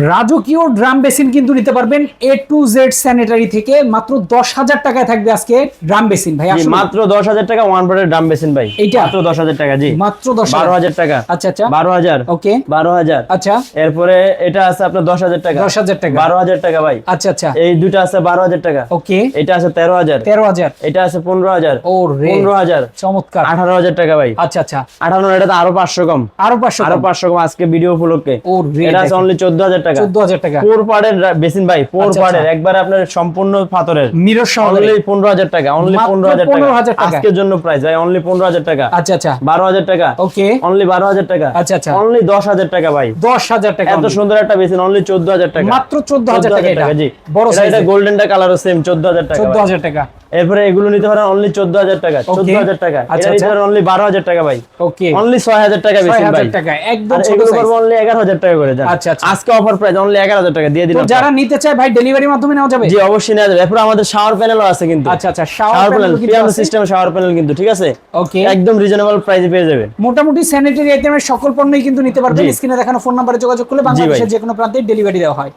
রাজকীয় drum basin কিন্তু নিতে পারবেন A to Z স্যানিটারি থেকে মাত্র 10,000 টাকায় থাকবে আজকে ড্রাম বেসিন ভাই। জি, মাত্র 10,000 টাকা ওয়ান পটের ড্রাম বেসিন ভাই, এইটা মাত্র 10,000 টাকা। জি, মাত্র 10,000 12,000 টাকা। আচ্ছা আচ্ছা 12,000 ওকে 12,000 আচ্ছা এরপরে এটা আছে আপনার 10,000 টাকা 10,000 টাকা 12,000 টাকা ভাই। আচ্ছা আচ্ছা এই দুটো আছে 12,000 টাকা। ওকে এটা আছে 13,000 13,000 এটা আছে 15,000 ও রে 15,000 চমৎকার 18,000 টাকা ভাই। আচ্ছা আচ্ছা 58 এটা তো আরো 500 কম, আরো 500 আরো 500 কম আজকে ভিডিও উপলক্ষে। ও রে এটা আছে অনলি 14,000 টাকা 14,000 টাকা ফোর পাড়ের বেসিন ভাই, ফোর আচ্ছা, পাড়ের আচ্ছা। একবার আপনার সম্পূর্ণ পাথরের, মিরর সহকারে অনলি 15,000 টাকা, অনলি মাত্র 15,000 15,000 টাকা টাকা। আজকের জন্য প্রাইস ভাই, অনলি 15,000 টাকা। আচ্ছা আচ্ছা 12,000 টাকা ওকে অনলি 12,000 টাকা আচ্ছা, আচ্ছা। অনলি 10,000 টাকা ভাই। 10,000 টাকা এত only। সুন্দর একটা বেসিন অনলি 14,000 টাকা, মাত্র 14,000 টাকা এটা জি। বড় এটা সাইজের গোল্ডেনটা কালারও সেম 14,000 টাকা ভাই। 14,000 টাকা এরপরে এগুলো নিতে পারেন অনলি 14,000 টাকা, 14,000 টাকা। আচ্ছা, এটা নিতে আচ্ছা। পারেন অনলি 12,000 টাকা ভাই, ওকে অনলি 6,000 টাকা বেসিন ভাই। 6,000 টাকা একদম আর ছোট এগুলো সাইজ। পড়বে অনলি 11,000 টাকা করে দেন। আচ্ছা, আচ্ছা। আজকে অফার প্রাইস অনলি 11,000 টাকা দিয়ে তো দিলাম। যারা নিতে চায় ভাই ডেলিভারির মাধ্যমে নেওয়া যাবে? জি অবশ্যই নেওয়া যাবে। এরপর আমাদের শাওয়ার প্যানেলও আছে কিন্তু। আচ্ছা আচ্ছা শাওয়ার প্যানেল কিন্তু পিয়ানো আছে। সিস্টেম শাওয়ার প্যানেল কিন্তু, ঠিক আছে, ওকে একদম রিজনেবল প্রাইসে পেয়ে যাবেন। মোটামুটি স্যানিটারি আইটেমের সকল পণ্যই কিন্তু নিতে পারবেন। জি। স্ক্রিনে দেখানো ফোন নম্বরে যোগাযোগ করলে বাংলাদেশের যে কোনো প্রান্তে ডেলিভারি দেওয়া হয়।